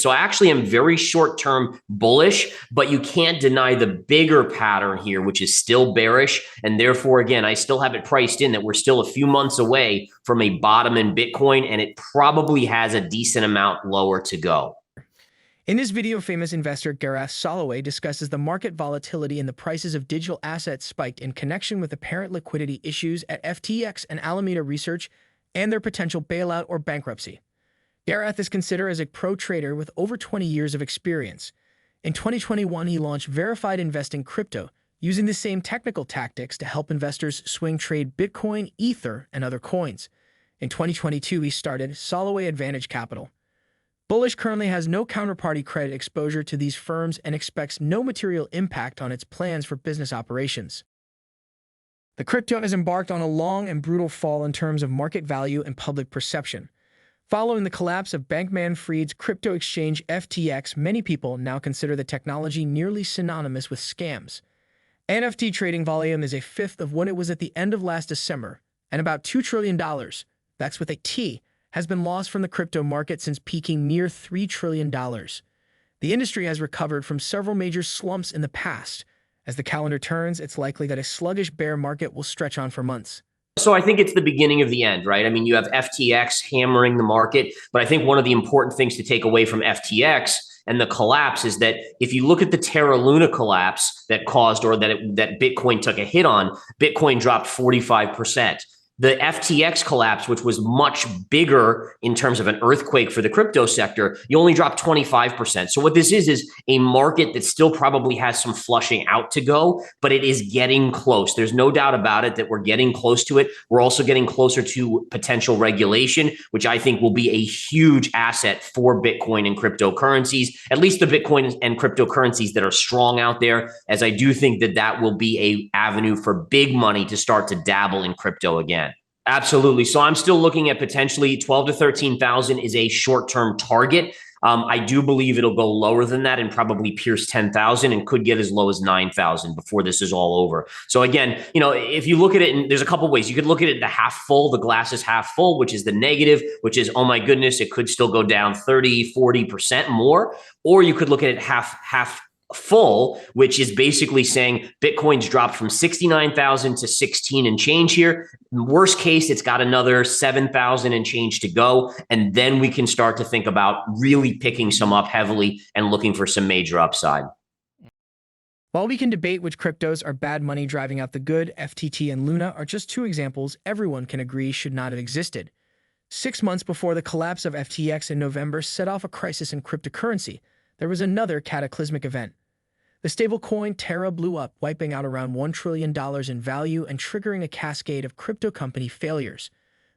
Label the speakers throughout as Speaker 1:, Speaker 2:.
Speaker 1: So I actually am very short-term bullish, but you can't deny the bigger pattern here, which is still bearish. And therefore, again, I still have it priced in that we're still a few months away from a bottom in Bitcoin, and it probably has a decent amount lower to go.
Speaker 2: In this video, famous investor Gareth Soloway discusses the market volatility and the prices of digital assets spiked in connection with apparent liquidity issues at FTX and Alameda Research and their potential bailout or bankruptcy. Garath is considered as a pro trader with over 20 years of experience. In 2021, he launched Verified Investing Crypto, using the same technical tactics to help investors swing trade Bitcoin, Ether, and other coins. In 2022, he started Soloway Advantage Capital.Bullish currently has no counterparty credit exposure to these firms and expects no material impact on its plans for business operations. The crypto has embarked on a long and brutal fall in terms of market value and public perception. Following the collapse of Bankman-Fried's crypto exchange FTX, many people now consider the technology nearly synonymous with scams. NFT trading volume is a fifth of what it was at the end of last December, and about $2 trillion, that's with a T, has been lost from the crypto market since peaking near $3 trillion. The industry has recovered from several major slumps in the past. As the calendar turns, it's likely that a sluggish bear market will stretch on for months.
Speaker 1: So I think it's the beginning of the end, right? I mean, you have FTX hammering the market, but I think one of the important things to take away from FTX and the collapse is that if you look at the Terra Luna collapse that caused, or that Bitcoin took a hit on, Bitcoin dropped 45%. The FTX collapse, which was much bigger in terms of an earthquake for the crypto sector, you only dropped 25%. So what this is a market that still probably has some flushing out to go, but it is getting close. There's no doubt about it that we're getting close to it. We're also getting closer to potential regulation, which I think will be a huge asset for Bitcoin and cryptocurrencies, at least the Bitcoin and cryptocurrencies that are strong out there, as I do think that that will be an avenue for big money to start to dabble in crypto again. Absolutely. So I'm still looking at potentially 12 to 13,000 is a short-term target. I do believe it'll go lower than that and probably pierce 10,000 and could get as low as 9,000 before this is all over. So again, if you look at it, and there's a couple of ways you could look at it, the half full, the glass is half full, which is the negative, which is, oh my goodness, it could still go down 30, 40% more. Or you could look at it half full, which is basically saying Bitcoin's dropped from 69,000 to 16 and change here. Worst case, it's got another 7,000 and change to go. And then we can start to think about really picking some up heavily and looking for some major upside.
Speaker 2: While we can debate which cryptos are bad money driving out the good, FTT and Luna are just two examples everyone can agree should not have existed. 6 months before the collapse of FTX in November set off a crisis in cryptocurrency, there was another cataclysmic event. The stablecoin Terra blew up, wiping out around $1 trillion in value and triggering a cascade of crypto company failures.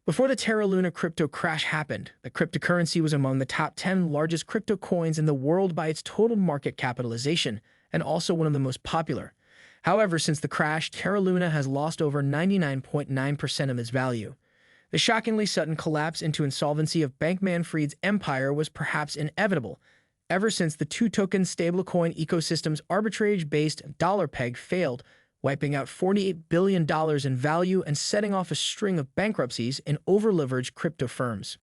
Speaker 2: Before the Terra Luna crypto crash happened, the cryptocurrency was among the top 10 largest crypto coins in the world by its total market capitalization, and also one of the most popular. However, since the crash, Terra Luna has lost over 99.9% of its value. The shockingly sudden collapse into insolvency of Bankman-Fried's empire was perhaps inevitable, ever since the two-token stablecoin ecosystem's arbitrage-based dollar peg failed, wiping out $48 billion in value and setting off a string of bankruptcies in over-leveraged crypto firms.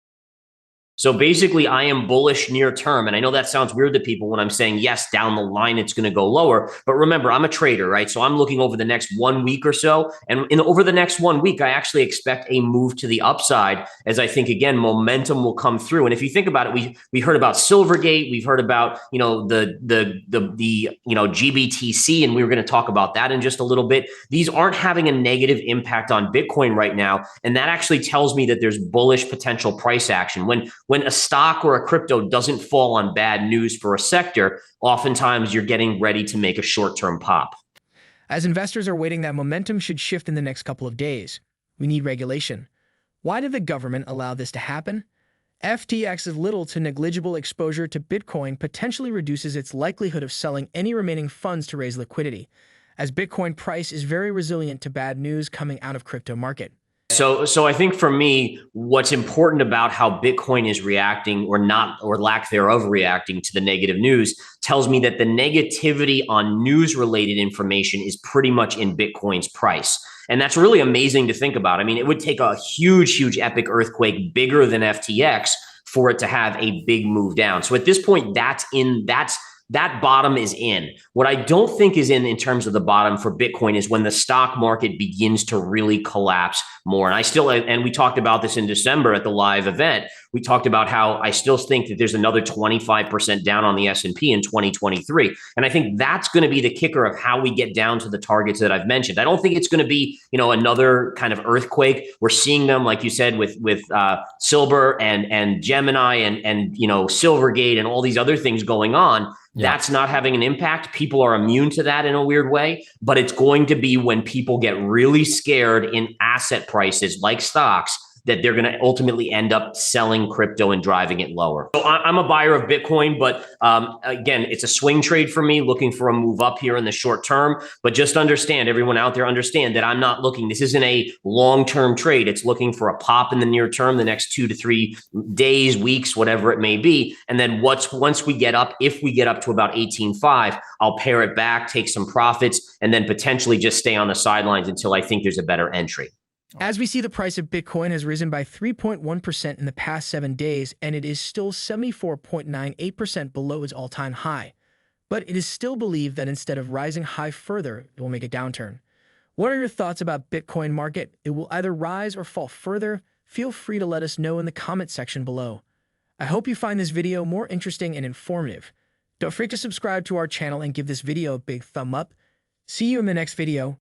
Speaker 1: So basically, I am bullish near term. And I know that sounds weird to people when I'm saying, yes, down the line, it's going to go lower. But remember, I'm a trader, right? So I'm looking over the next 1 week or so. And over the next 1 week, I actually expect a move to the upside, as I think, again, momentum will come through. And if you think about it, we heard about Silvergate. We've heard about, the GBTC, and we were going to talk about that in just a little bit. These aren't having a negative impact on Bitcoin right now. And that actually tells me that there's bullish potential price action. When a stock or a crypto doesn't fall on bad news for a sector, oftentimes you're getting ready to make a short-term pop.
Speaker 2: As investors are waiting, that momentum should shift in the next couple of days. We need regulation. Why did the government allow this to happen? FTX's little to negligible exposure to Bitcoin potentially reduces its likelihood of selling any remaining funds to raise liquidity, as Bitcoin price is very resilient to bad news coming out of crypto market.
Speaker 1: So I think for me, what's important about how Bitcoin is reacting or not, or lack thereof reacting to the negative news, tells me that the negativity on news related information is pretty much in Bitcoin's price. And that's really amazing to think about. I mean, it would take a huge epic earthquake bigger than FTX for it to have a big move down. So at this point, that bottom is in. What I don't think is in terms of the bottom for Bitcoin is when the stock market begins to really collapse more. And we talked about this in December at the live event. We talked about how I still think that there's another 25% down on the S&P in 2023. And I think that's going to be the kicker of how we get down to the targets that I've mentioned. I don't think it's going to be, another kind of earthquake. We're seeing them, like you said, with Silver and Gemini and Silvergate and all these other things going on. Yeah. That's not having an impact. People are immune to that in a weird way, but it's going to be when people get really scared in asset prices like stocks that they're going to ultimately end up selling crypto and driving it lower. So I'm a buyer of Bitcoin, but again, it's a swing trade for me, looking for a move up here in the short term. But just understand, everyone out there understand that I'm not looking, this isn't a long-term trade. It's looking for a pop in the near term, the next 2 to 3 days, weeks, whatever it may be. And then once we get up, if we get up to about 18.5, I'll pare it back, take some profits, and then potentially just stay on the sidelines until I think there's a better entry.
Speaker 2: As we see, the price of Bitcoin has risen by 3.1% in the past 7 days, and it is still 74.98% below its all-time high. But it is still believed that instead of rising high further, it will make a downturn. What are your thoughts about Bitcoin market? It will either rise or fall further. Feel free to let us know in the comment section below. I hope you find this video more interesting and informative. Don't forget to subscribe to our channel and give this video a big thumb up. See you in the next video.